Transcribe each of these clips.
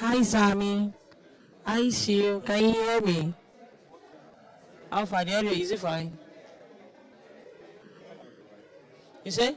Hi, Sammy. I see you. Can you hear me? How far the audio? Is it fine? You say?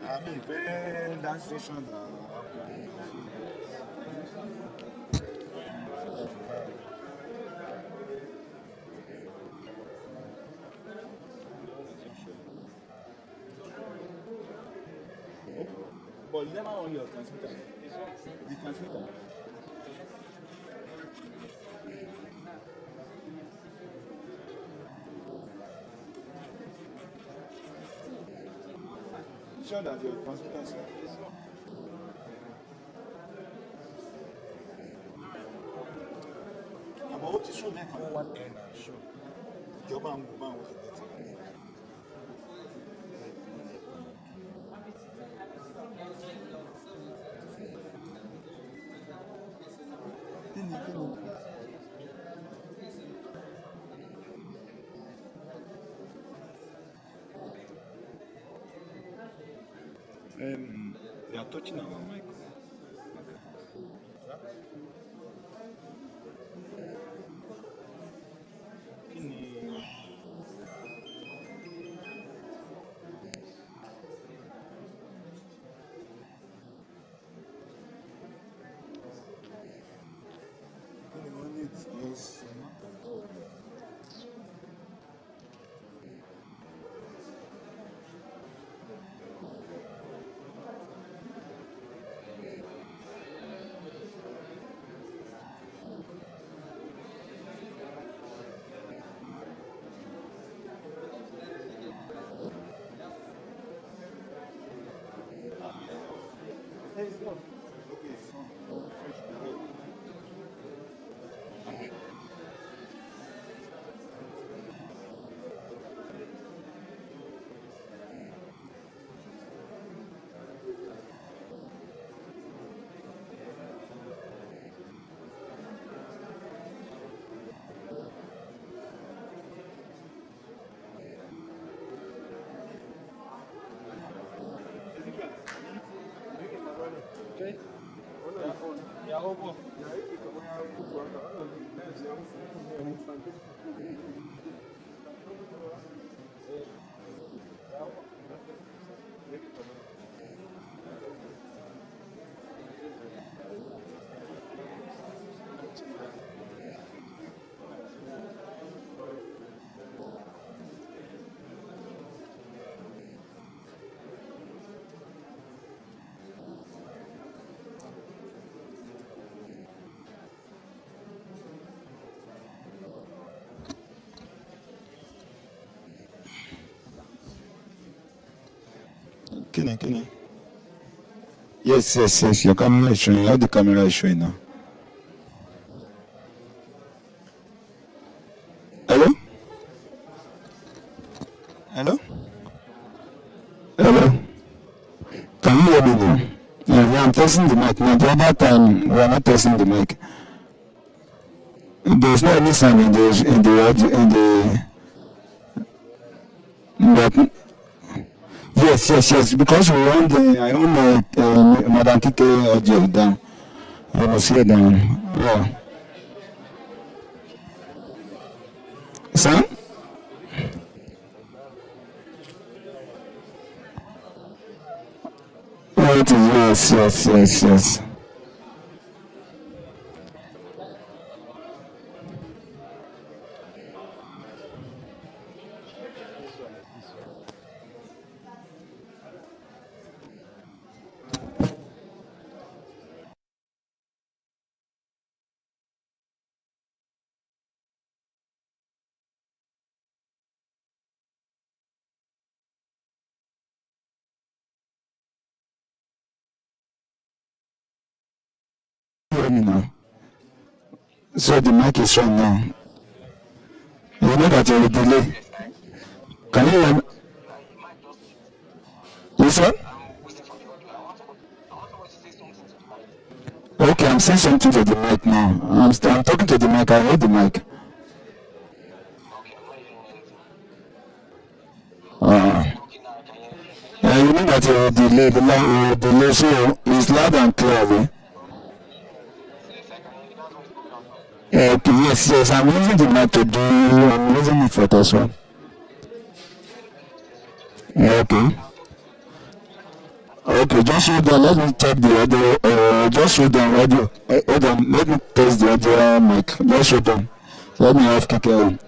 I mean, very that station. But you never on your transmitter. The transmitter. Sure that your transmitter is about what is show neck on one end and show. Job and move on with it. They are touching our mic. Yes. Okay. Ya opo. Can. Yes. Your camera is showing. How the camera is showing now? Hello? Hello? Hello? Can you hear me now? Yeah, I'm testing the mic. Now, the other time, we are not testing the mic. There's no any sound in the audio, but yes, because we own I own Madam Kike audio down. I was here down. Yeah. Son? Right, yes. Hear me now. So the mic is on now. You know that there is delay. Can you hear me? Listen? Okay, I'm saying something to the mic now. I'm talking to the mic. I heard the mic. You know that the delay, so it's loud and clear. Okay, yes, I'm using the mic I'm using it for this one. Okay. Okay, just hold on. Let me check the audio. Just hold on, audio. Hold on. Let me test the audio mic. Just hold on. Let me have Kike on.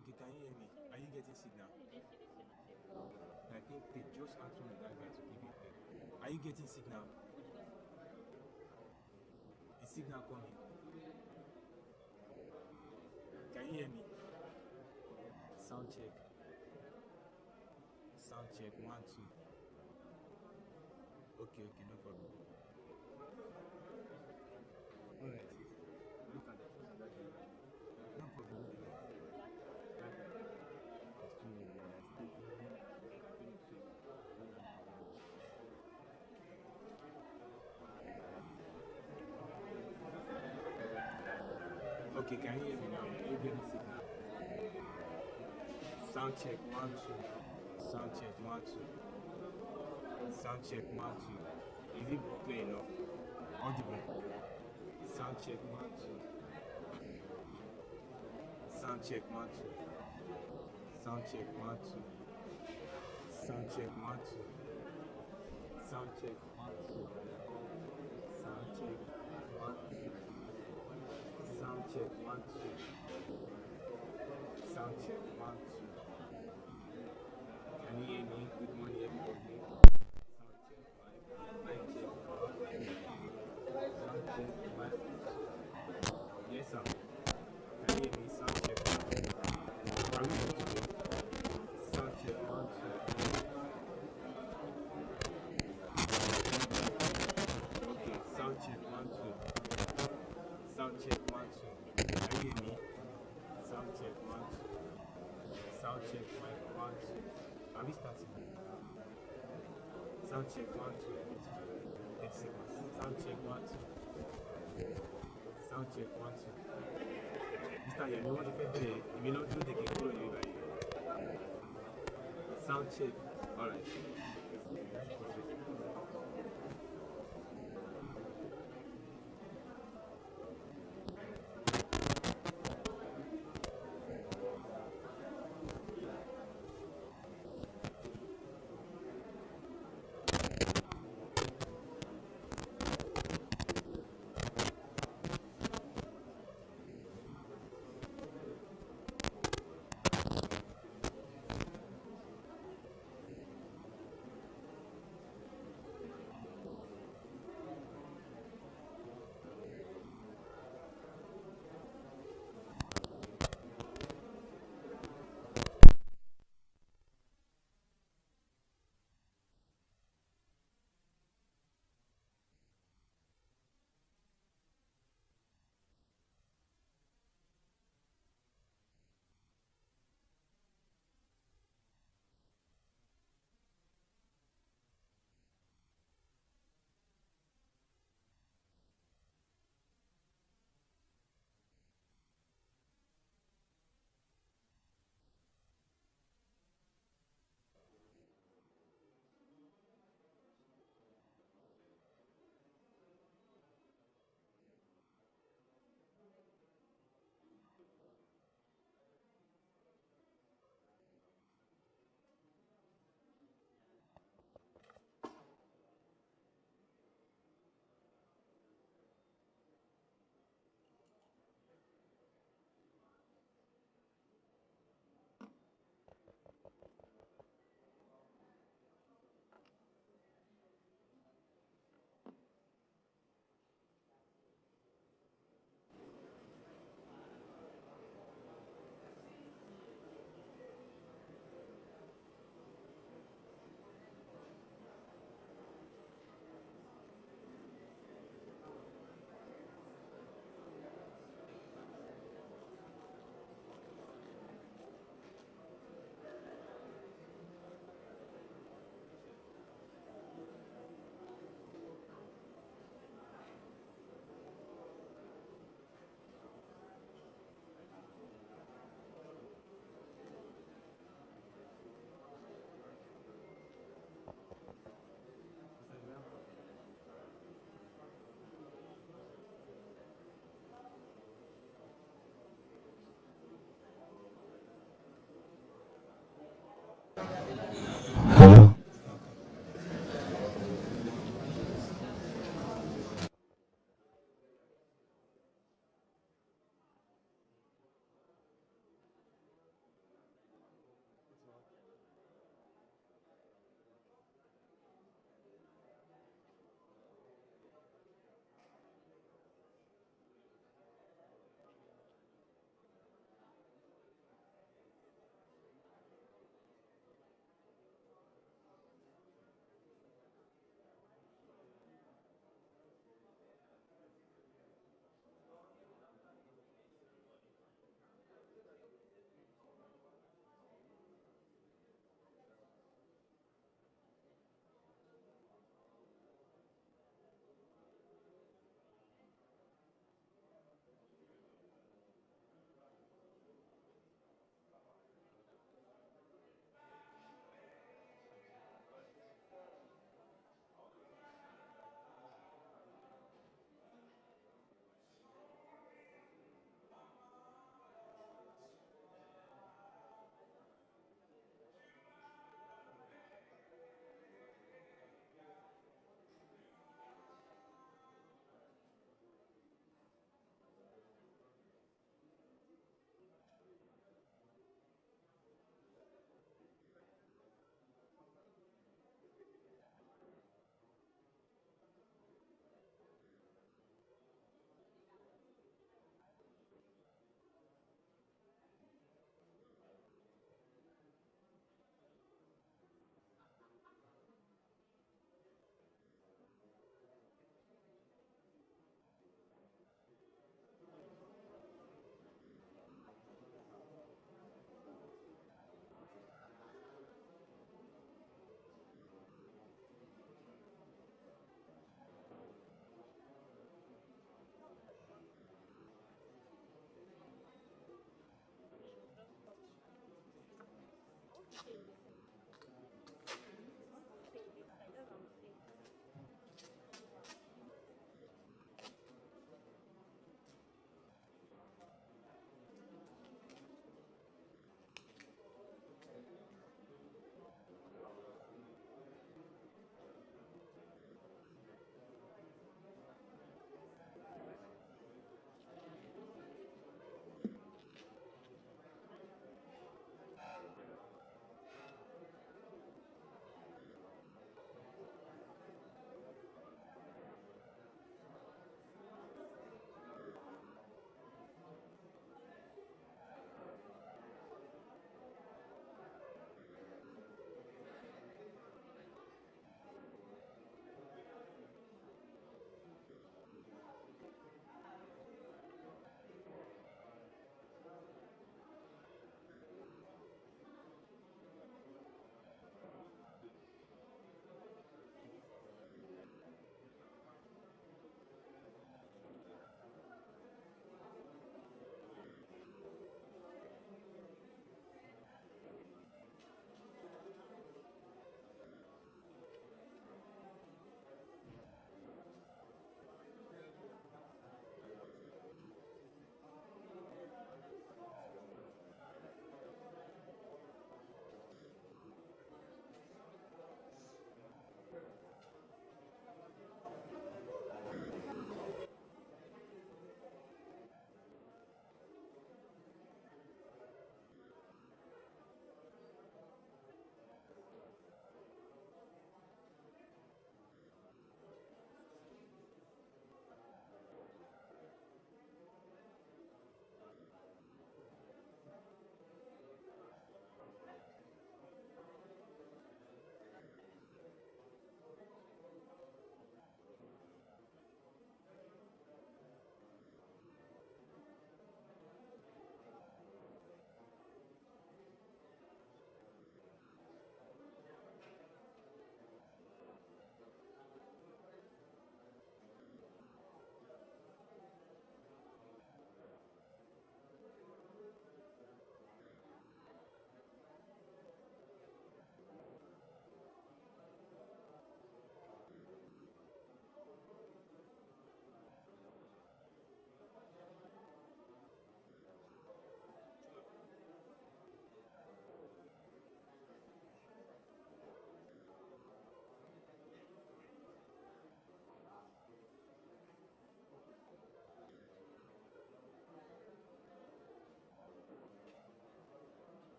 Okay, can you hear me? Are you getting signal? I think they just asked me that guy to give it back. Are you getting signal? Is signal coming? Can you hear me? Sound check. Sound check. 1, 2. Okay, no problem. Alright. Look at that. No problem. Okay, can you hear me now? Are you getting signal? Sound check. 1, 2. Sound check. 1, 2. Sound check. 1, 2. Is it clear enough? Audible. Sound check. 1, 2. Sound check. 1, 2. Sound check. 1, 2. Sound check. 1, 2. Sound check. 1, 2. Sound check. 1, 2. Sound check. 1, 2. Sound check. 1, 2. Can you hear me? Good morning, everybody. Sound check. 5. Mic check. Sound check. 5. Yes, sir. Can you hear me? Sound check. Are we good to go? Sound check. 1, 2. Okay. Sound check. 1, 2. Sound check. 1, 2. Can you hear me? Sound check. 1, 2. Sound check. Mic 1, 2. Are we starting? Sound check. 1, 2. 8 seconds. Sound check. 1, 2. Sound check. 1, 2. Mr. Yemi, what if I play? You may not do the game. Sound check. Alright.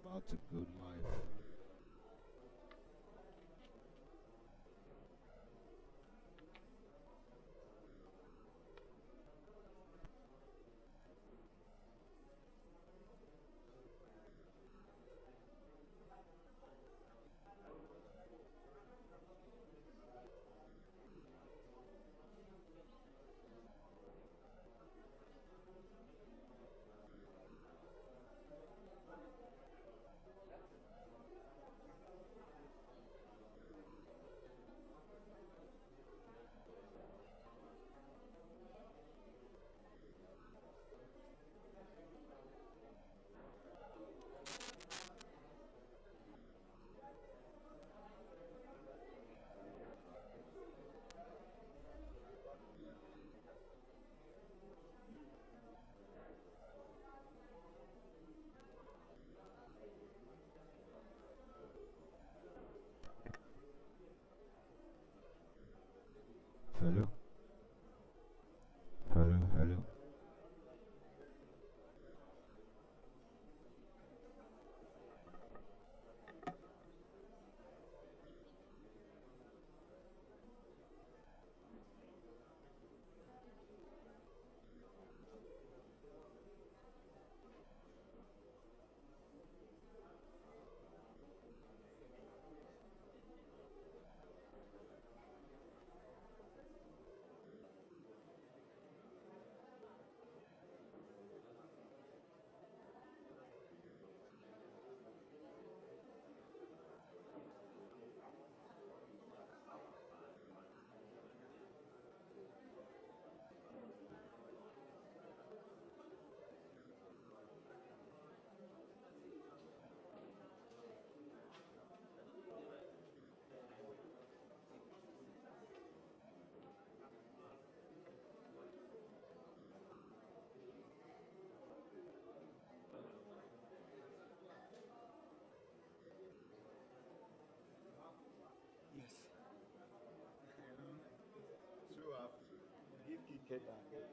about a good life. Hello, hello, hello. Yes. True, I've give ticket and get.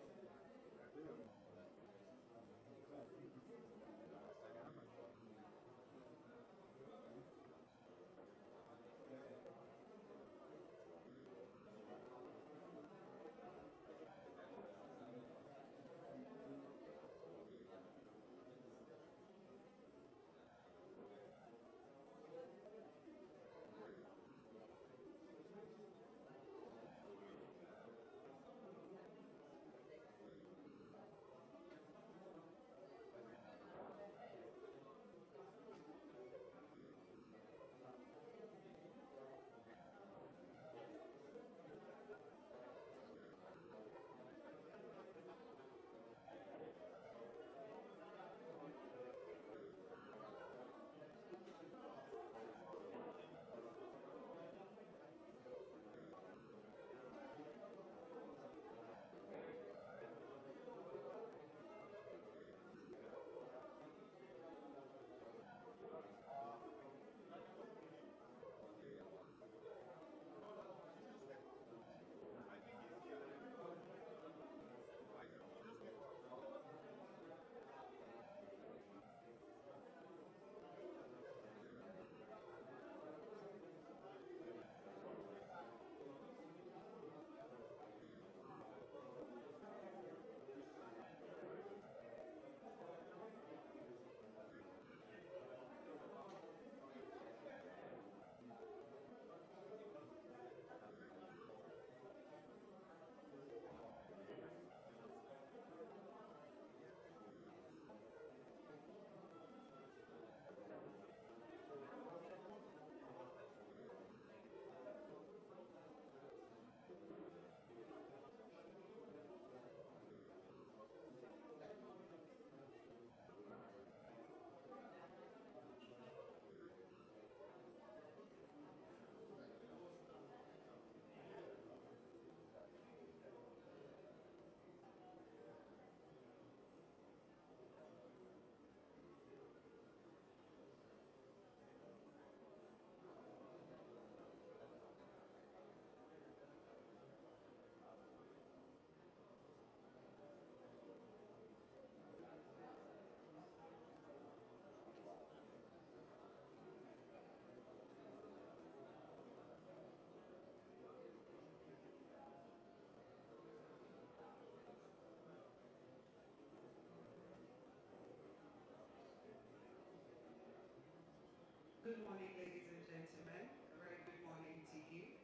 Good morning, ladies and gentlemen. A very good morning to you,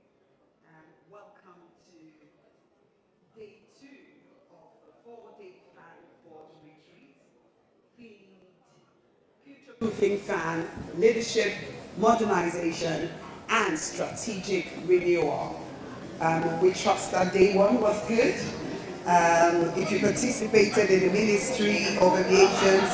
and welcome to day two of the four-day Faan Board retreat themed future-proofing Faan leadership, modernization, and strategic renewal. We trust that day one was good. If you participated in the Ministry of Aviation's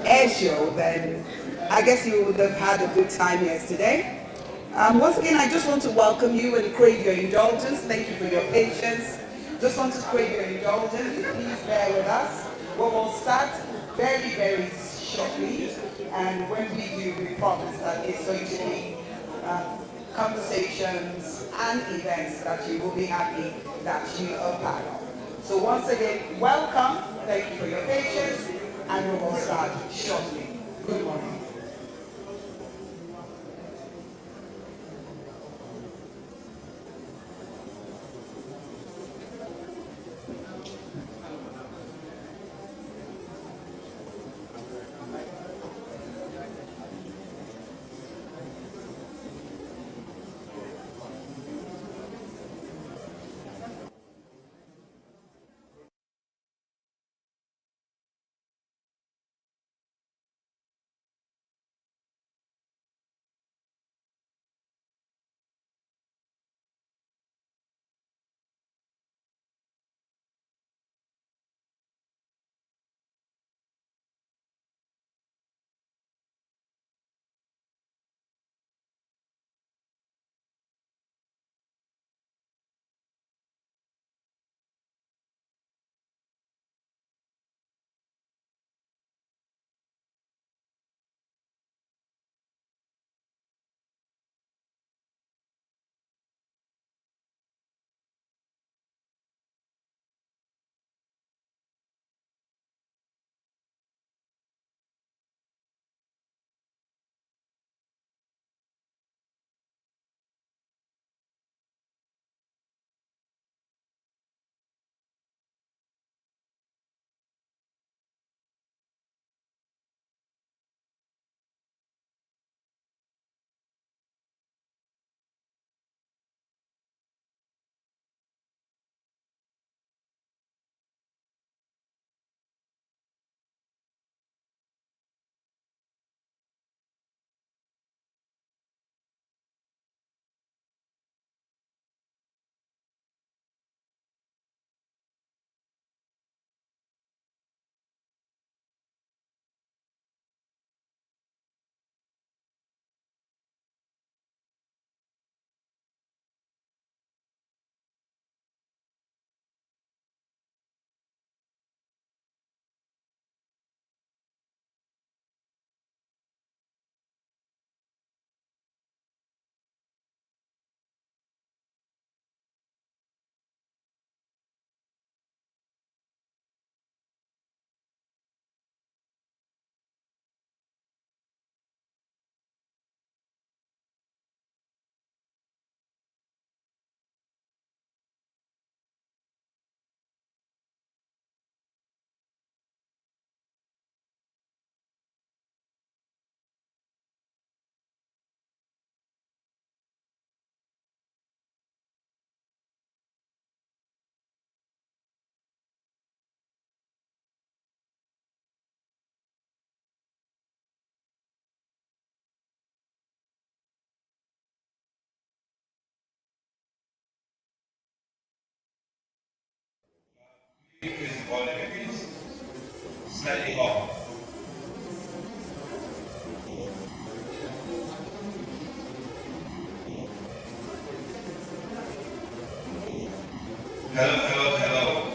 air show, then I guess you would have had a good time yesterday. Once again, I just want to welcome you and crave your indulgence. Thank you for your patience. Just want to crave your indulgence. Please bear with us. We will start very, very shortly. And when we do, we promise that it's going to be conversations and events that you will be happy that you are part of. So once again, welcome. Thank you for your patience. And we will start shortly. Good morning. Slightly off. Hello, hello, hello.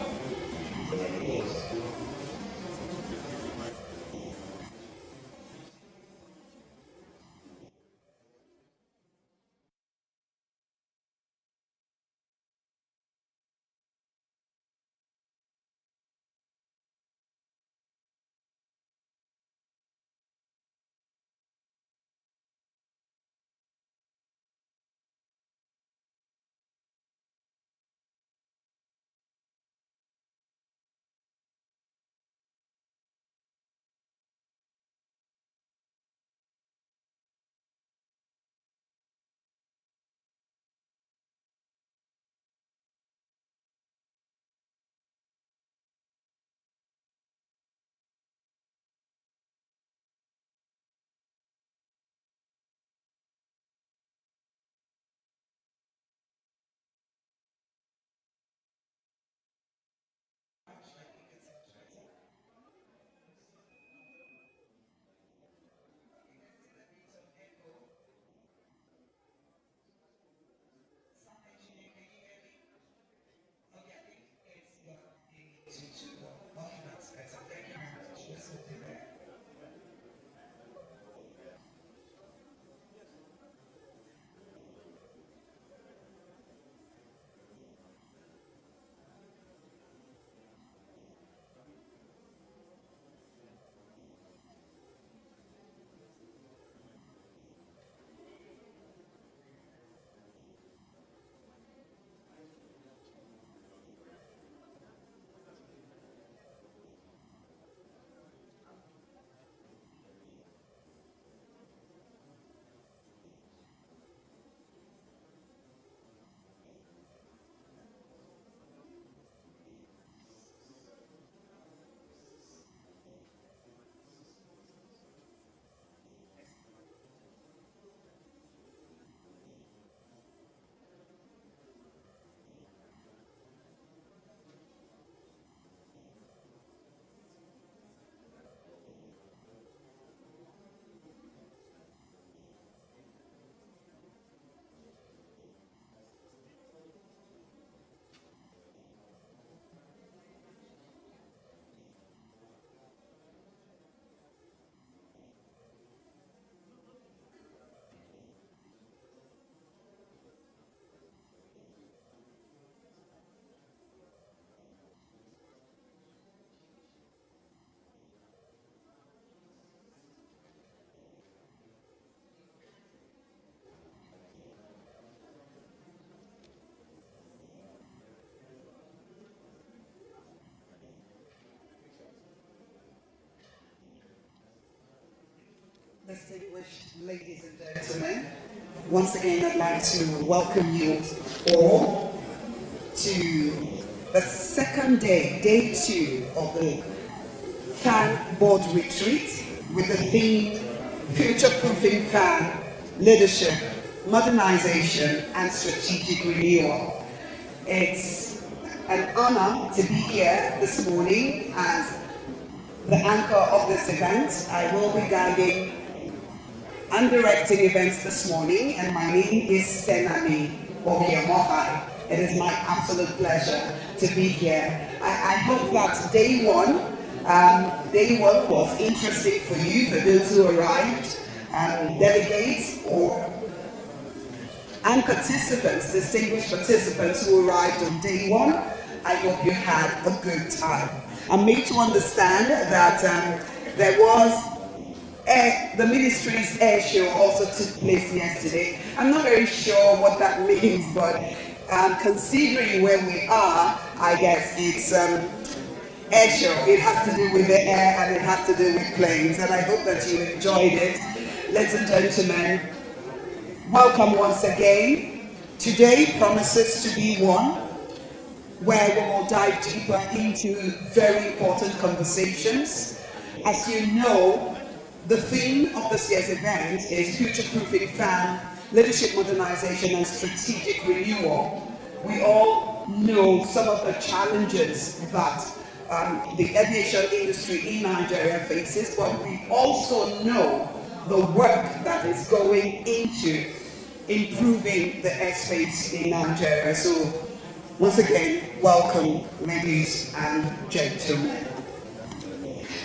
Distinguished ladies and gentlemen, once again I'd like to welcome you all to the second day, day 2 of the Faan Board Retreat with the theme Future-Proofing Faan Leadership, Modernization and Strategic Renewal. It's an honor to be here this morning as the anchor of this event. I will be guiding and directing events this morning, and my name is Senami Obiamohai. It is my absolute pleasure to be here. I hope that day one was interesting for you, for those who arrived, delegates and participants, distinguished participants who arrived on day 1. I hope you had a good time. I'm made to understand that there was the ministry's air show also took place yesterday. I'm not very sure what that means, but considering where we are, I guess it's air show. It has to do with the air and it has to do with planes, and I hope that you enjoyed it. Ladies and gentlemen, welcome once again. Today promises to be one where we will dive deeper into very important conversations. As you know, the theme of this year's event is Future-Proofing Faan, Leadership Modernization and Strategic Renewal. We all know some of the challenges that the aviation industry in Nigeria faces, but we also know the work that is going into improving the airspace in Nigeria. So, once again, welcome, ladies and gentlemen.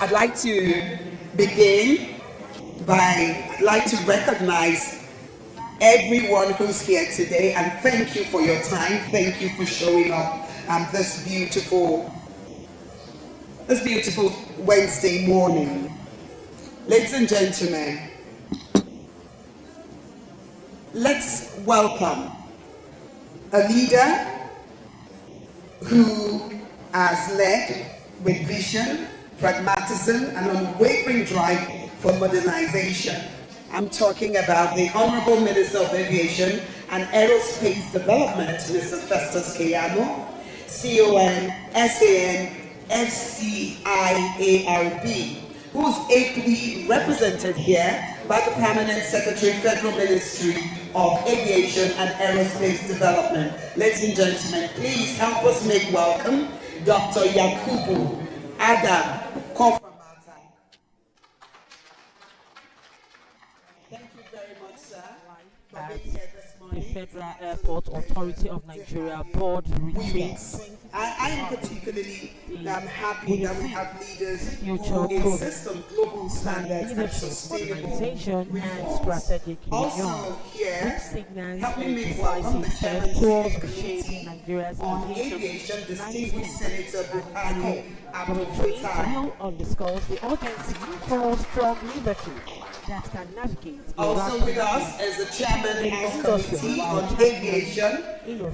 I'd like to begin I'd like to recognize everyone who's here today and thank you for your time. Thank you for showing up this beautiful Wednesday morning. Ladies and gentlemen, let's welcome a leader who has led with vision, pragmatism and unwavering drive for modernization. I'm talking about the Honorable Minister of Aviation and Aerospace Development, Mr. Festus Keyamo, CON, SAN, FCIARB, who's ably represented here by the Permanent Secretary, Federal Ministry of Aviation and Aerospace Development. Ladies and gentlemen, please help us make welcome Dr. Yakubu Adam Kofa. The Federal Airport Authority of Nigeria Board Retreat. I am particularly happy that we have leaders who insist on global standards and sustainable and strategic also here, help me make welcome the Chairman shaping Nigeria's on Aviation, distinguished Senator Buhari Abdul underscores the urgency for strong leadership that can navigate. Also with us is the Chairman House Committee on Aviation,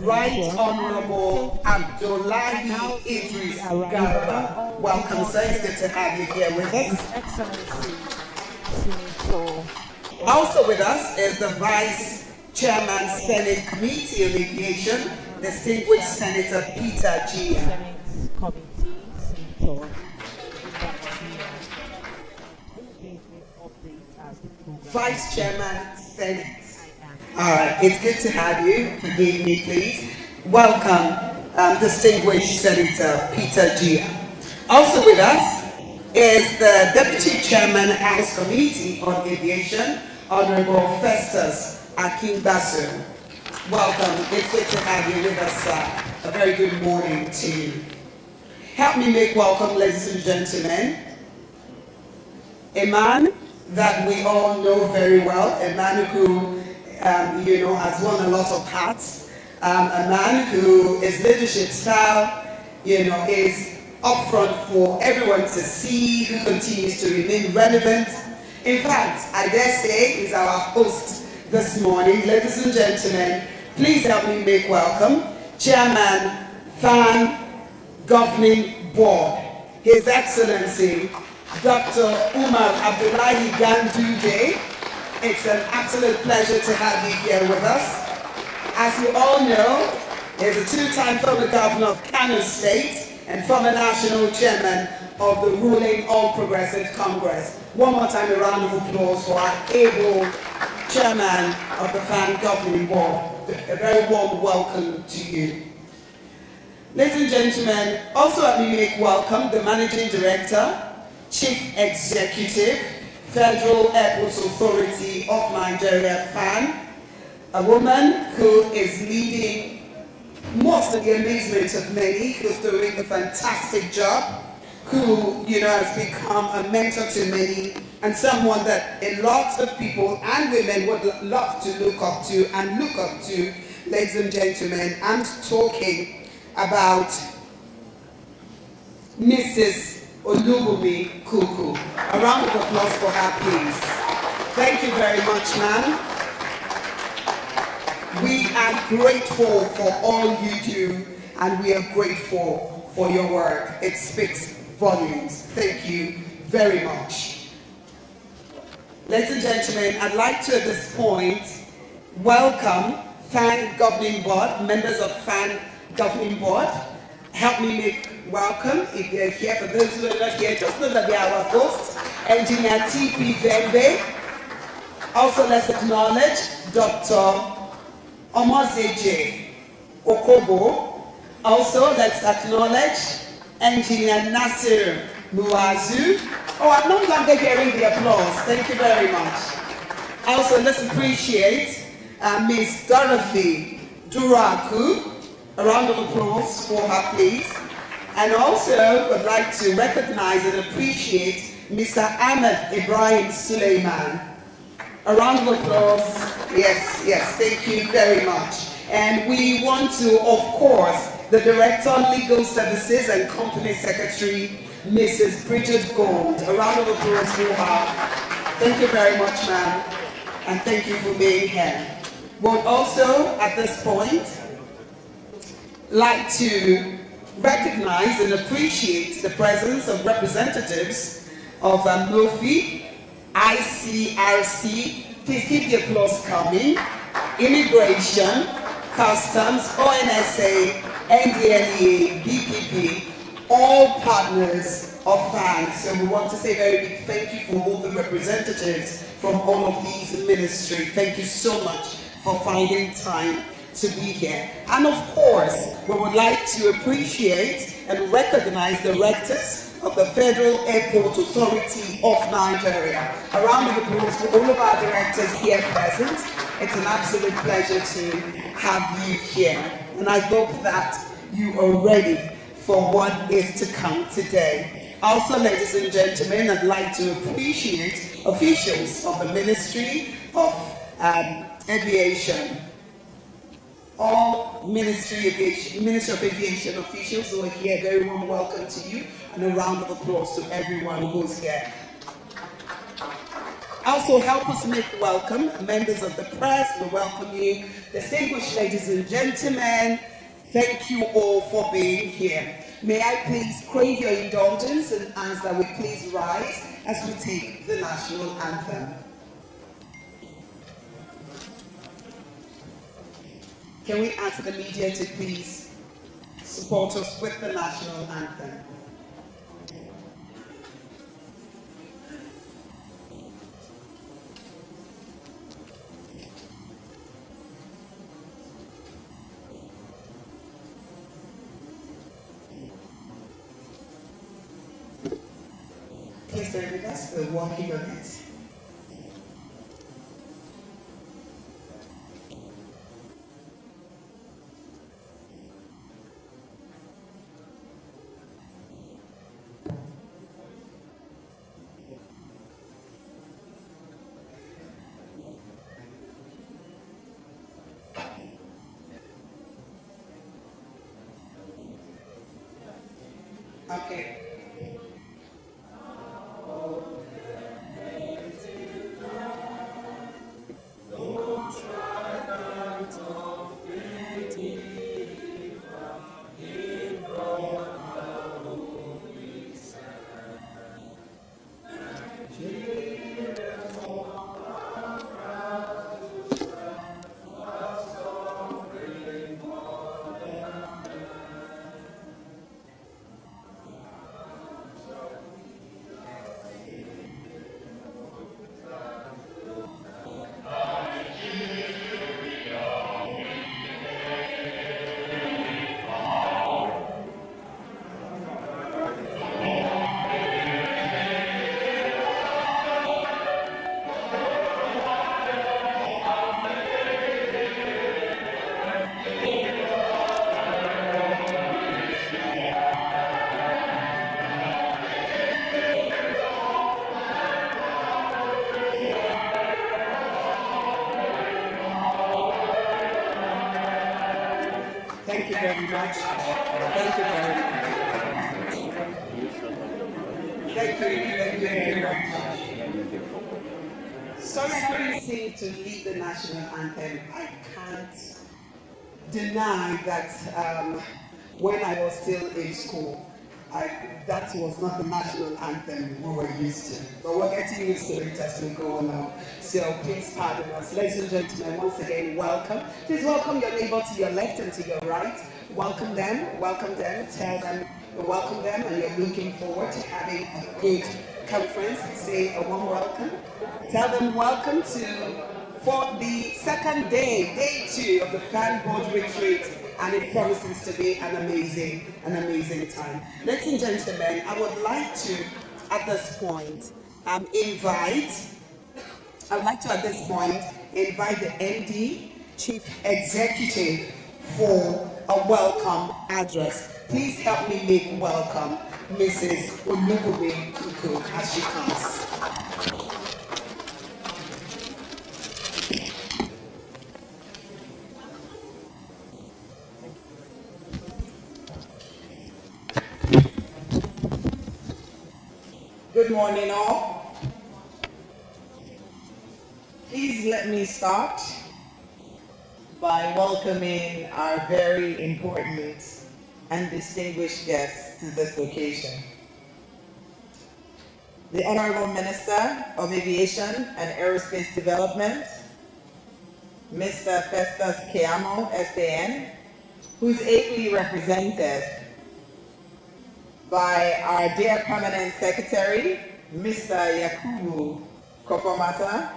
Right Honorable Abdullahi Idris Garba. Welcome, sir. It's good to have you here with us. Excellency. Also with us is the Vice Chairman, Senate Committee on Aviation, distinguished Senator Peter Gia. Senate Committee, Senator. Vice Chairman, Senate. Alright, it's good to have you. Forgive me, please. Welcome, distinguished Senator Peter Gia. Also with us is the Deputy Chairman, House Committee on Aviation, Honorable Festus Akinbasu. Welcome. It's good to have you with us, sir. A very good morning to you. Help me make welcome, ladies and gentlemen, a man that we all know very well, a man who, has worn a lot of hats, a man who his leadership style, is upfront for everyone to see, who continues to remain relevant. In fact, I dare say is our host this morning. Ladies and gentlemen, please help me make welcome Chairman Faan Governing Board, His Excellency Dr. Umar Abdullahi Ganduje. It's an absolute pleasure to have you here with us. As you all know, he's a two-time former governor of Kano State and former national chairman of the ruling All Progressive Congress. One more time, a round of applause for our able chairman of the Faan Governing Board. A very warm welcome to you. Ladies and gentlemen, also let me make welcome the Managing Director, Chief Executive, Federal Airports Authority of Nigeria, Faan, a woman who is leading, most of the amazement of many, who's doing a fantastic job, who, has become a mentor to many, and someone that a lot of people and women would love to look up to and look up to. Ladies and gentlemen, I'm talking about Mrs. Olubumi Kuku. A round of applause for her, please. Thank you very much, ma'am. We are grateful for all you do, and we are grateful for your work. It speaks volumes. Thank you very much. Ladies and gentlemen, I'd like to at this point welcome Faan Governing Board, members of Faan Governing Board. Help me make welcome, if they're here. For those who are not here, just know that they are our hosts, Engineer T.P. Vembe. Also, let's acknowledge Dr. Omozeje Okobo. Also, let's acknowledge Engineer Nasir Muazu. Oh, I'm no longer hearing the applause. Thank you very much. Also, let's appreciate Ms. Dorothy Duraku. A round of applause for her, please. And also, would like to recognize and appreciate Mr. Ahmed Ibrahim Suleiman. A round of applause. Yes, thank you very much. And we want to, of course, the Director of Legal Services and Company Secretary, Mrs. Bridget Gold. A round of applause for her. Thank you very much, ma'am. And thank you for being here. We'll also, at this point, like to recognize and appreciate the presence of representatives of MOFI, ICRC, please keep the applause coming, Immigration, Customs, ONSA, NDLEA, BPP, all partners of Faan. So we want to say a very big thank you for all the representatives from all of these ministries. Thank you so much for finding time to be here. And of course, we would like to appreciate and recognize the directors of the Federal Airport Authority of Nigeria. A round of applause for all of our directors here present. It's an absolute pleasure to have you here. And I hope that you are ready for what is to come today. Also, ladies and gentlemen, I'd like to appreciate officials of the Ministry of Aviation. All Ministry of Aviation officials who are here, very warm welcome to you, and a round of applause to everyone who's here. Also, help us make welcome members of the press. We welcome you, distinguished ladies and gentlemen. Thank you all for being here. May I please crave your indulgence and ask that we please rise as we take the national anthem. Can we ask the media to please support us with the national anthem? Please bear with us, we're working on it. Okay. very much. Thank you very much. Thank you very much. Sorry I couldn't sing to lead the national anthem. I can't deny that when I was still in school, that was not the national anthem we were used to. But we're getting used to it as we go along. So please pardon us. Ladies and gentlemen, once again, welcome. Please welcome your neighbor to your left and to your right. Welcome them, tell them, welcome them, and you're looking forward to having a good conference. Say a warm welcome. Tell them welcome for the second day, day 2 of the Faan Board Retreat, and it promises to be an amazing time. Ladies and gentlemen, I would like to, at this point, invite the MD, Chief Executive, for a welcome address. Please help me make welcome Mrs. Olubumi Kuku as she comes. Good morning, all. Please let me start by welcoming our very important and distinguished guests to this occasion. The Honorable Minister of Aviation and Aerospace Development, Mr. Festus Keyamo, SAN, who's ably represented by our dear Permanent Secretary, Mr. Yakubu Kofomata,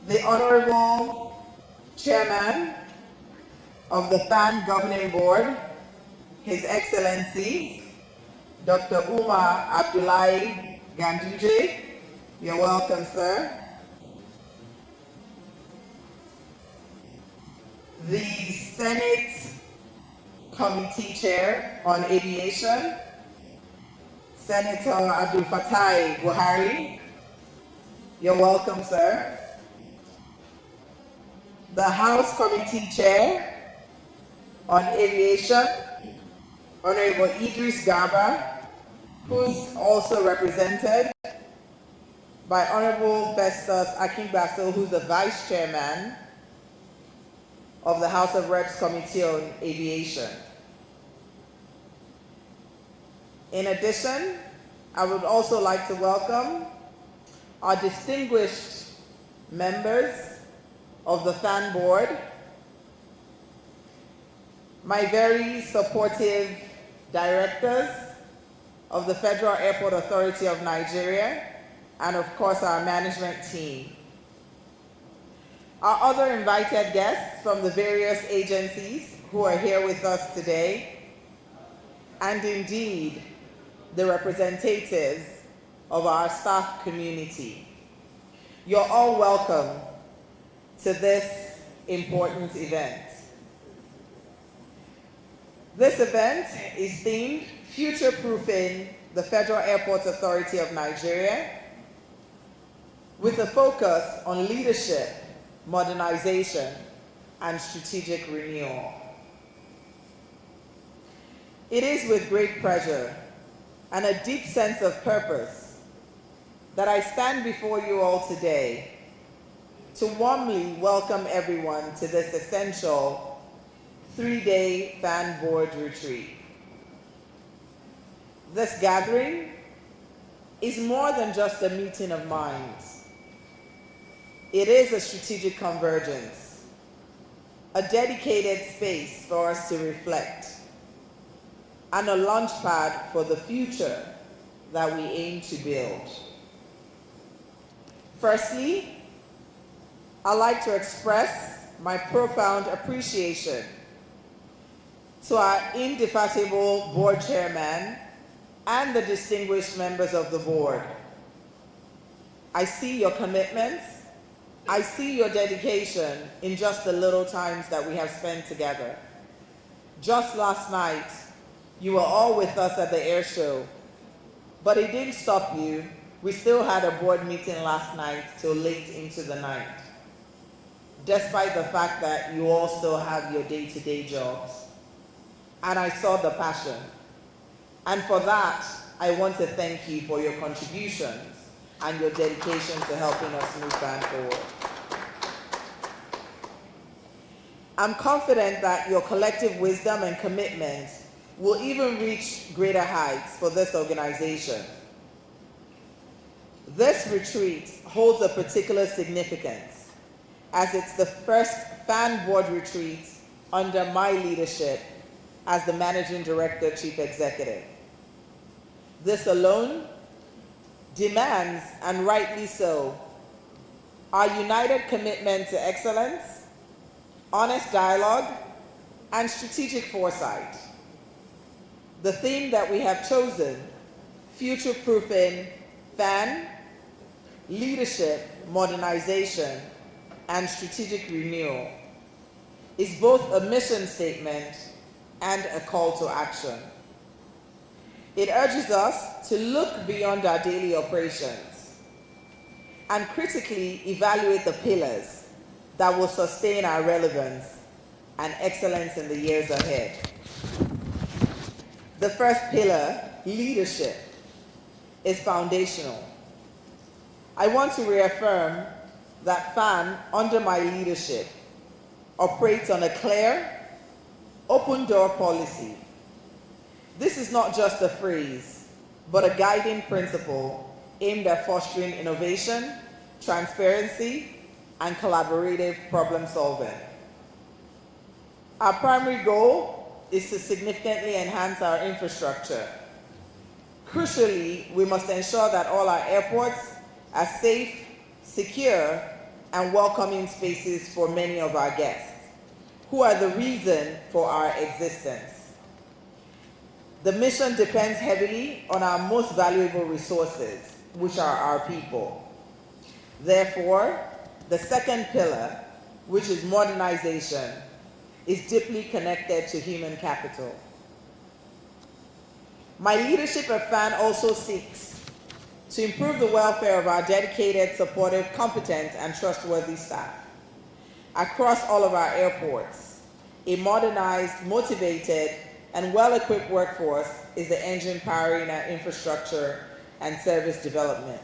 the Honorable Chairman of the Faan Governing Board, His Excellency, Dr. Umar Abdullahi Ganduje. You're welcome, sir. The Senate Committee Chair on Aviation, Senator Abdul Fattah Buhari. You're welcome, sir. The House Committee Chair on Aviation, Honorable Idris Garba, who's also represented by Honorable Festus Akingbasil, who's the Vice Chairman of the House of Reps Committee on Aviation. In addition, I would also like to welcome our distinguished members of the Faan Board, my very supportive directors of the Federal Airport Authority of Nigeria, and of course our management team. Our other invited guests from the various agencies who are here with us today, and indeed the representatives of our staff community. You're all welcome to this important event. This event is themed Future-Proofing the Federal Airport Authority of Nigeria, with a focus on leadership, modernization, and strategic renewal. It is with great pleasure and a deep sense of purpose that I stand before you all today to warmly welcome everyone to this essential 3-day Faan Board Retreat. This gathering is more than just a meeting of minds. It is a strategic convergence, a dedicated space for us to reflect, and a launchpad for the future that we aim to build. Firstly, I'd like to express my profound appreciation to our indefatigable board chairman and the distinguished members of the board. I see your commitments, I see your dedication in just the little times that we have spent together. Just last night, you were all with us at the air show, but it didn't stop you. We still had a board meeting last night till late into the night. despite the fact that you all still have your day-to-day jobs. And I saw the passion. And for that, I want to thank you for your contributions and your dedication to helping us move Faan forward. I'm confident that your collective wisdom and commitment will even reach greater heights for this organization. This retreat holds a particular significance, as it's the first Faan board retreat under my leadership as the Managing Director, Chief Executive. This alone demands, and rightly so, our united commitment to excellence, honest dialogue, and strategic foresight. The theme that we have chosen, future-proofing Faan, leadership, modernization, and strategic renewal, is both a mission statement and a call to action. It urges us to look beyond our daily operations and critically evaluate the pillars that will sustain our relevance and excellence in the years ahead. The first pillar, leadership, is foundational. I want to reaffirm that Faan, under my leadership, operates on a clear, open-door policy. This is not just a phrase, but a guiding principle aimed at fostering innovation, transparency, and collaborative problem solving. Our primary goal is to significantly enhance our infrastructure. Crucially, we must ensure that all our airports are safe, secure, and welcoming spaces for many of our guests, who are the reason for our existence. The mission depends heavily on our most valuable resources, which are our people. Therefore, the second pillar, which is modernization, is deeply connected to human capital. My leadership at Faan also seeks to improve the welfare of our dedicated, supportive, competent, and trustworthy staff. Across all of our airports, a modernized, motivated, and well-equipped workforce is the engine powering our infrastructure and service development.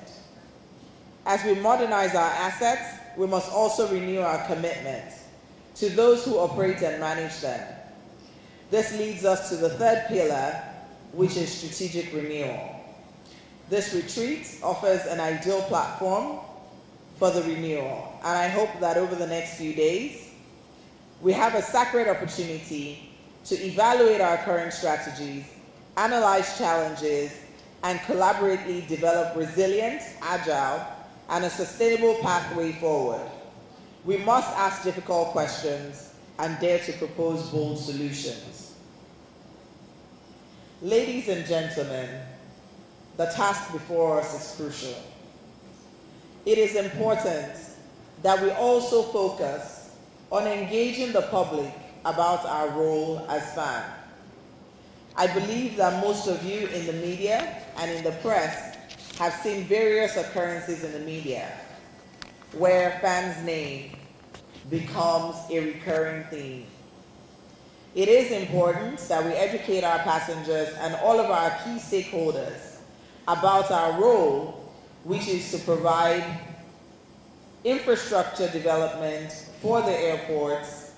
As we modernize our assets, we must also renew our commitment to those who operate and manage them. This leads us to the third pillar, which is strategic renewal. This retreat offers an ideal platform for the renewal, and I hope that over the next few days, we have a sacred opportunity to evaluate our current strategies, analyze challenges, and collaboratively develop resilient, agile, and a sustainable pathway forward. We must ask difficult questions and dare to propose bold solutions. Ladies and gentlemen, the task before us is crucial. It is important that we also focus on engaging the public about our role as Faan. I believe that most of you in the media and in the press have seen various occurrences in the media where Faan's name becomes a recurring theme. It is important that we educate our passengers and all of our key stakeholders about our role, which is to provide infrastructure development for the airports,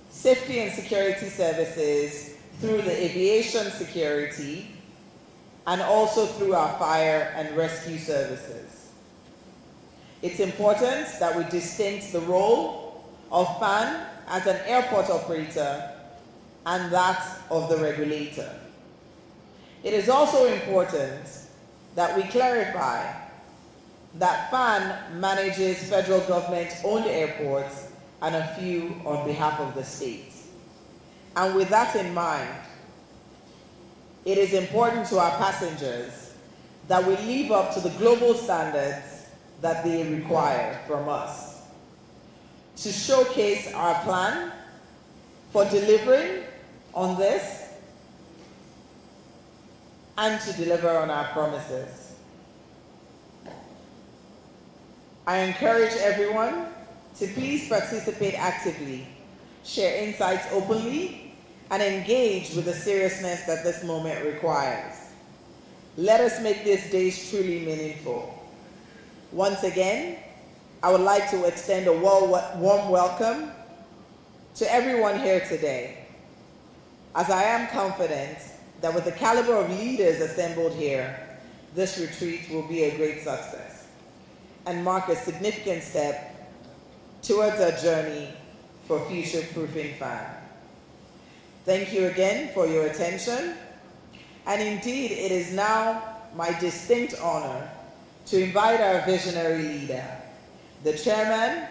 safety and security services through the aviation security, and also through our fire and rescue services. It's important that we distinct the role of Faan as an airport operator and that of the regulator. It is also important that we clarify that Faan manages federal government-owned airports and a few on behalf of the state. And with that in mind, it is important to our passengers that we live up to the global standards that they require from us. To showcase our plan for delivering on this and to deliver on our promises. I encourage everyone to please participate actively, share insights openly, and engage with the seriousness that this moment requires. Let us make these days truly meaningful. Once again, I would like to extend a warm welcome to everyone here today, as I am confident that with the caliber of leaders assembled here, this retreat will be a great success and mark a significant step towards our journey for future-proofing Faan. Thank you again for your attention, and indeed it is now my distinct honor to invite our visionary leader, the chairman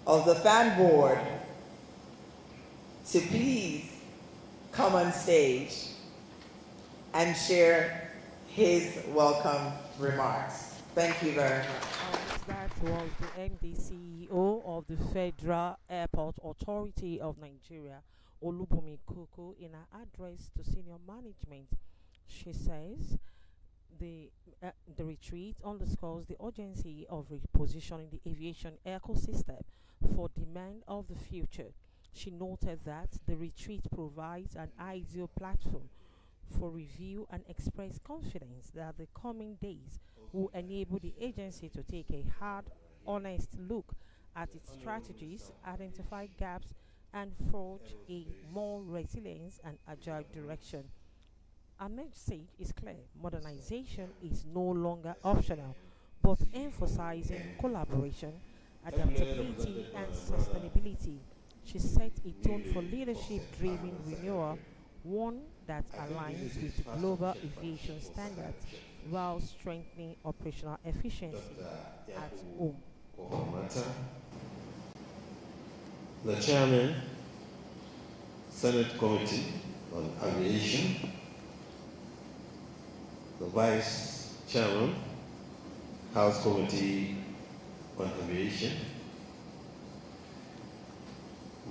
of the Faan board, to please come on stage and share his welcome remarks. Thank you very much. That was the MD CEO of the Federal Airport Authority of Nigeria, Olubumi Koko, in her address to senior management. She says the retreat underscores the urgency of repositioning the aviation ecosystem for demand of the future. She noted that the retreat provides an ideal platform for review and express confidence that the coming days will enable the agency to take a hard, honest look at its strategies, identify gaps, and forge a more resilient and agile direction. Our message is clear: modernization is no longer optional, but emphasizing collaboration, adaptability, and sustainability. She set a tone for leadership-driven renewal, one that aligns with global aviation standards while strengthening operational efficiency at home. The Chairman, Senate Committee on Aviation, the Vice Chairman, House Committee on Aviation,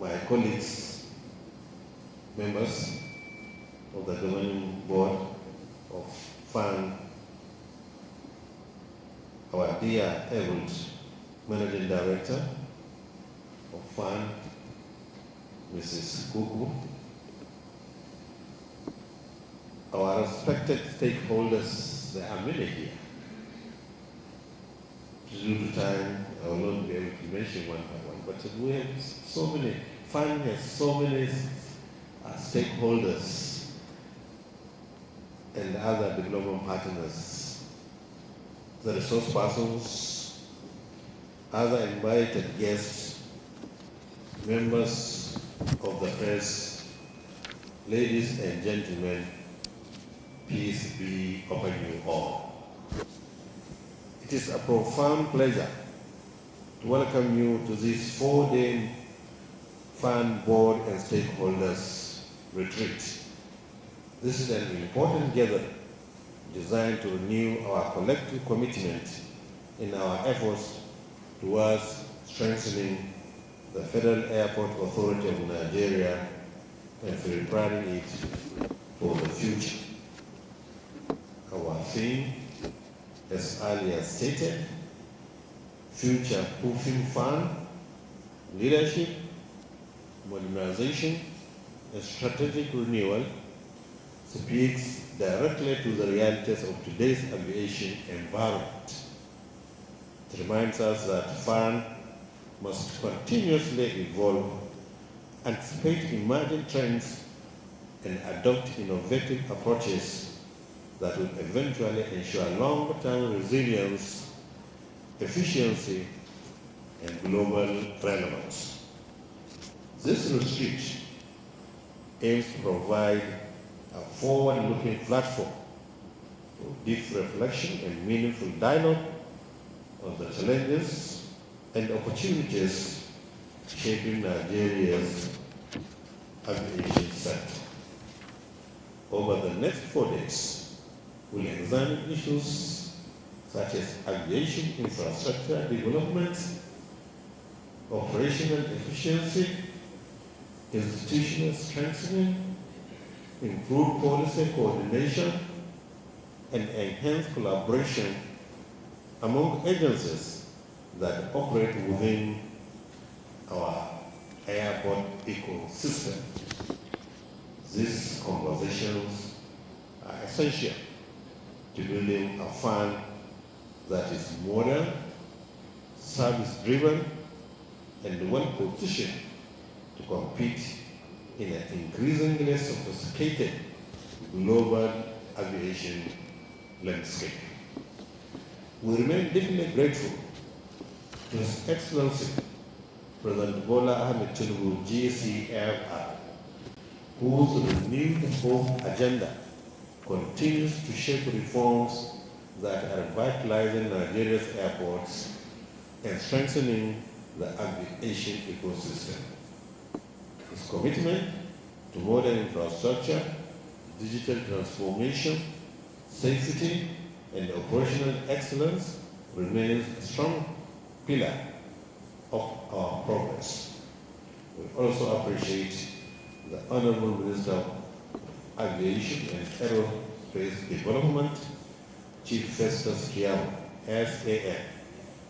my colleagues, members of the governing board of Faan, our dear able Managing Director of Faan, Mrs. Kuku, our respected stakeholders, there are many here. Due to time, I will not be able to mention one by one, but we have so many, Faan has so many stakeholders and other development partners, the resource persons, other invited guests, members of the press, ladies and gentlemen, peace be upon you all. It is a profound pleasure to welcome you to this 4-day Faan board and stakeholders retreat. This is an important gathering designed to renew our collective commitment in our efforts towards strengthening the Federal Airport Authority of Nigeria and preparing it for the future. Our theme, as earlier stated, future-proofing Faan, leadership, modernization, and strategic renewal, speaks directly to the realities of today's aviation environment. It reminds us that Faan must continuously evolve, anticipate emerging trends, and adopt innovative approaches that will eventually ensure long-term resilience, efficiency, and global relevance. This retreat aims to provide a forward-looking platform for deep reflection and meaningful dialogue on the challenges and opportunities shaping Nigeria's aviation sector. Over the next 4 days, we'll examine issues such as aviation infrastructure development, operational efficiency, institutional strengthening, improved policy coordination, and enhanced collaboration among agencies that operate within our airport ecosystem. These conversations are essential to building a fund that is modern, service-driven, and well-positioned to compete in an increasingly sophisticated global aviation landscape. We remain deeply grateful to His Excellency President Bola Ahmed Tinubu, GCFR, whose renewed hope agenda continues to shape reforms that are vitalizing Nigeria's airports and strengthening the aviation ecosystem. His commitment to modern infrastructure, digital transformation, safety, and operational excellence remains a strong pillar of our progress. We also appreciate the Honorable Minister of Aviation and Aerospace Development, Chief Festus Kiyama, SAN,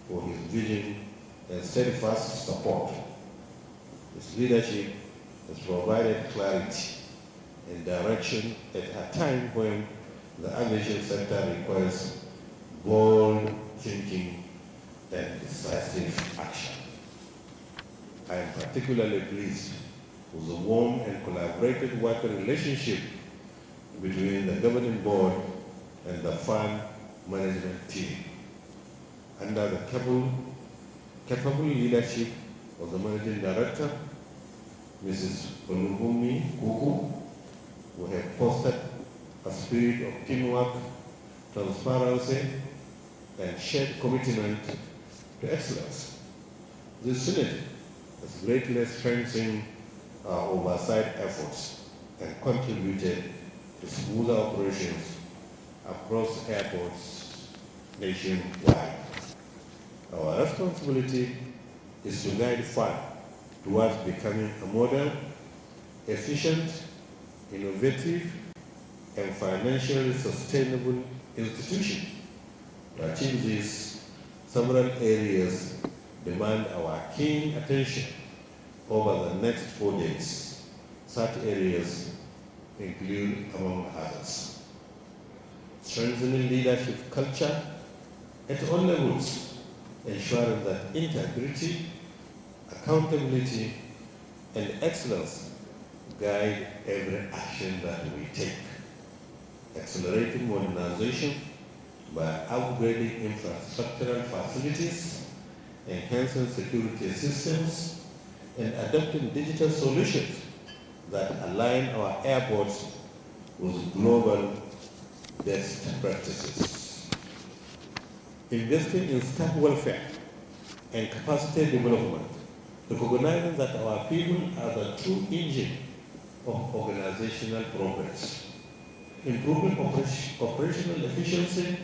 for his vision and steadfast support. His leadership has provided clarity and direction at a time when the aviation sector requires bold thinking and decisive action. I am particularly pleased with the warm and collaborative working relationship between the governing board and the fund management team. Under the capable leadership of the managing director, Mrs. Olubumi Kuku, we have fostered a spirit of teamwork, transparency, and shared commitment to excellence. This synergy has greatly strengthened our oversight efforts and contributed to smoother operations across airports nationwide. Our responsibility is to guide Faan towards becoming a modern, efficient, innovative, and financially sustainable institution. To achieve this, several areas demand our keen attention over the next 4 days. Such areas include, among others, strengthening leadership culture at all levels, ensuring that integrity, accountability, and excellence guide every action that we take. Accelerating modernization by upgrading infrastructural facilities, enhancing security systems, and adopting digital solutions that align our airports with global best practices. Investing in staff welfare and capacity development, recognizing that our people are the true engine of organizational progress. Improving operational efficiency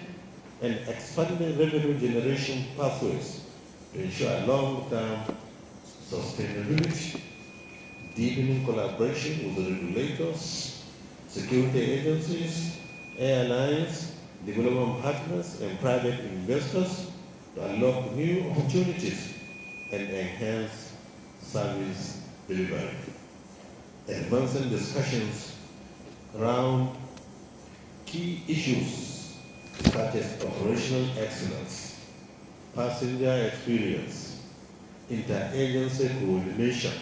and expanding revenue generation pathways to ensure long-term sustainability, deepening collaboration with the regulators, security agencies, airlines, development partners, and private investors to unlock new opportunities and enhance service delivery. Advancing discussions around key issues such as operational excellence, passenger experience, interagency coordination,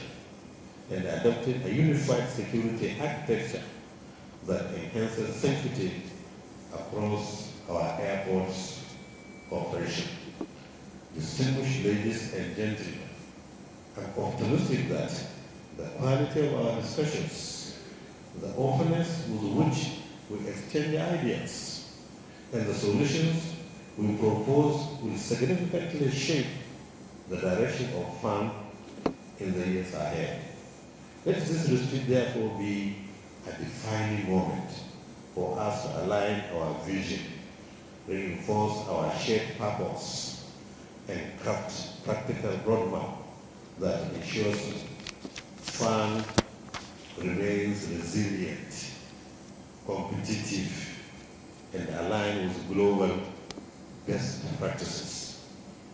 and adopting a unified security architecture that enhances safety across our airports operation. Distinguished ladies and gentlemen, I'm optimistic that the quality of our discussions, the openness with which we exchange ideas, and the solutions we propose will significantly shape the direction of Faan in the years ahead. Let this retreat therefore be a defining moment for us to align our vision, reinforce our shared purpose, and craft practical roadmap that ensures Faan remains resilient, competitive, and aligned with global best practices.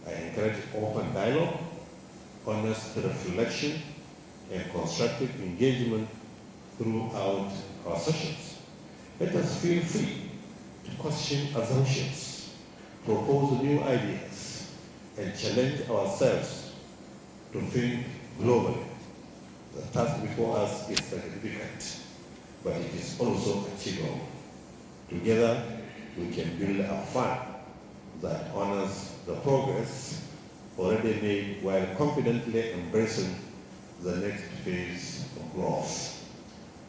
I encourage open dialogue, honest reflection and constructive engagement throughout our sessions. Let us feel free to question assumptions, propose new ideas, and challenge ourselves to think globally. The task before us is significant, but it is also achievable. Together, we can build a fund that honors the progress already made while confidently embracing the next phase of growth.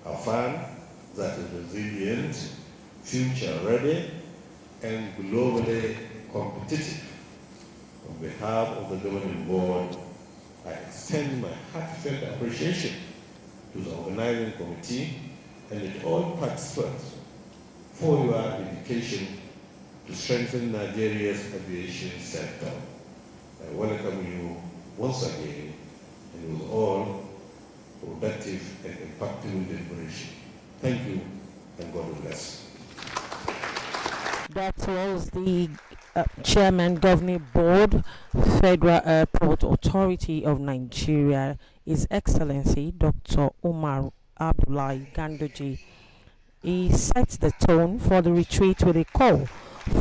A fund that is resilient, future-ready, and globally competitive. On behalf of the governing board, I extend my heartfelt appreciation to the organizing committee and to all participants for your dedication to strengthen Nigeria's aviation sector. I welcome you once again and with all productive and impactful deliberation. Thank you and God bless. That was the Chairman Governing Board, Federal Airport Authority of Nigeria, His Excellency Dr. Umar Abdullahi Gandoji. He set the tone for the retreat with a call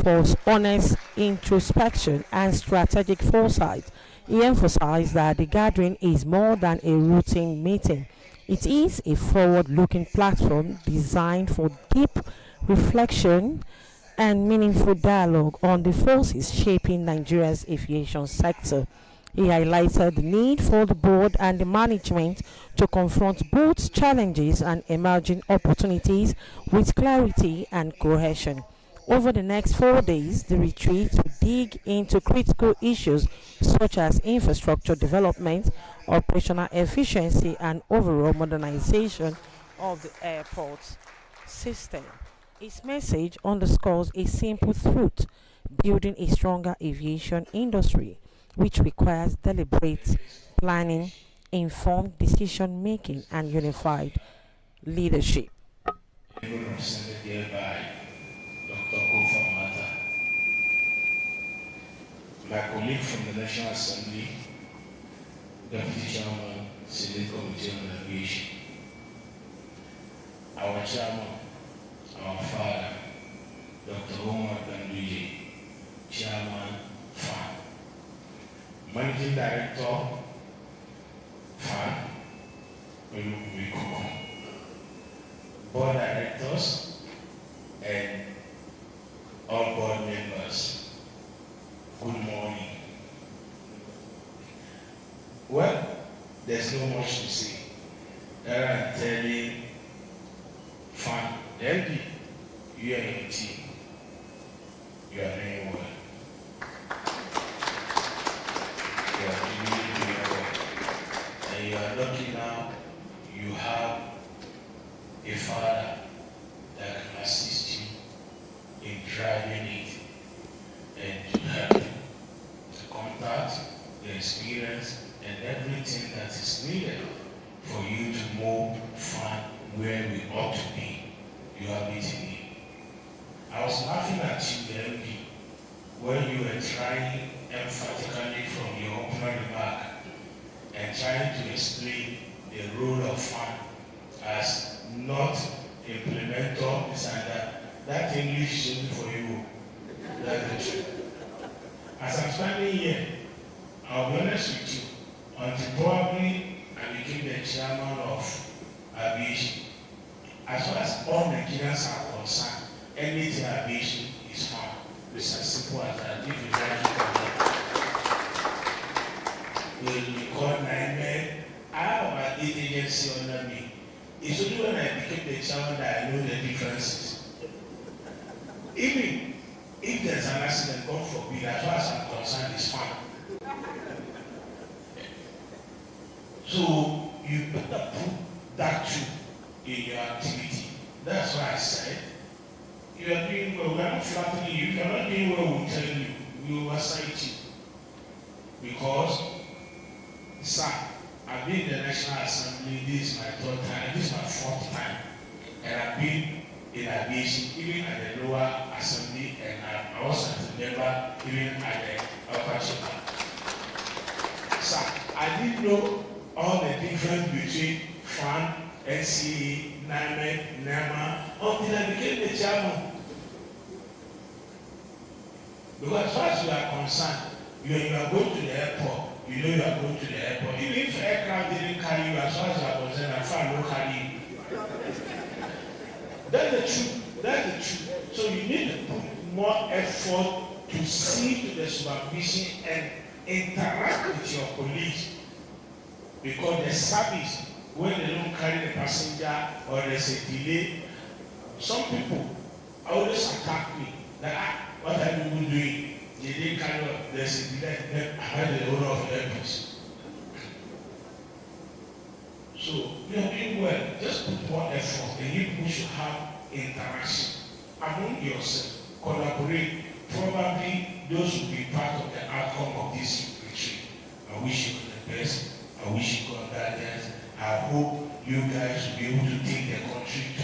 for honest introspection and strategic foresight. He emphasized that the gathering is more than a routine meeting. It is a forward-looking platform designed for deep reflection and meaningful dialogue on the forces shaping Nigeria's aviation sector. He highlighted the need for the board and the management to confront both challenges and emerging opportunities with clarity and cohesion. Over the next 4 days, the retreat will dig into critical issues such as infrastructure development, operational efficiency, and overall modernization of the airport system. Its message underscores a simple truth: building a stronger aviation industry, which requires deliberate planning, informed decision making, and unified leadership. Represented here by Dr. Kofa Mata, my colleague from the National Assembly, Deputy Chairman, Senate Committee on Aviation, our Chairman, our father, Dr. Omar Ganduye, Chairman, Faan, Managing Director, Faan, Board Directors, and all board members, good morning. Well, there's no much to say. There I'm telling Faan, the LP, you and your team, you are doing well. You are really doing well. And you are lucky now, you have a father that can assist you in driving it and to help the contact, the experience, and everything that is needed for you to move Faan where we ought to be. You have it in me. I was laughing at you, the MP, when you were trying emphatically from your opening remark and trying to explain the role of Faan as not implementer, this and that. That English is only for you. That's the truth. As I'm standing here, I'll be honest with you, until probably I became the chairman of aviation. As far as all Nigerians are concerned, anything aviation is fine. It's as simple as that. If you like it, we call 9 men. I have about 8 agencies under me. It's only when I became the chairman that I know the differences. Even if there's an accident, God forbid, as far as I'm concerned, it's fine. So you better put that too in your activity. That's why I said, you are doing well. We are not flattering you. If you are not doing well, we'll tell you. We will oversight you. Because, sir, I've been in the National Assembly, this is my 3rd time, this is my 4th time. And I've been in aviation, even at the lower assembly, and I was a member even at the upper chamber. Sir, I didn't know all the difference between Faan, NCE, NAME, NEMA, until I became the chairman. Because as far as you are concerned, when you are going to the airport, you know you are going to the airport. Even if aircraft didn't carry you, as far as you are concerned, and Faan will carry you. That's the truth. That's the truth. So you need to put more effort to see to the supervision and interact with your colleagues. Because the service, when they don't carry the passenger or there's a delay, some people always attack me. Like, what are you doing? They didn't carry up, there's a delay. I had the owner of the airport. So you are doing well. Just put more effort, and you people should have interaction among yourself. Collaborate. Probably those will be part of the outcome of this retreat. I wish you the best. I wish you God guidance. I hope you guys will be able to take the country to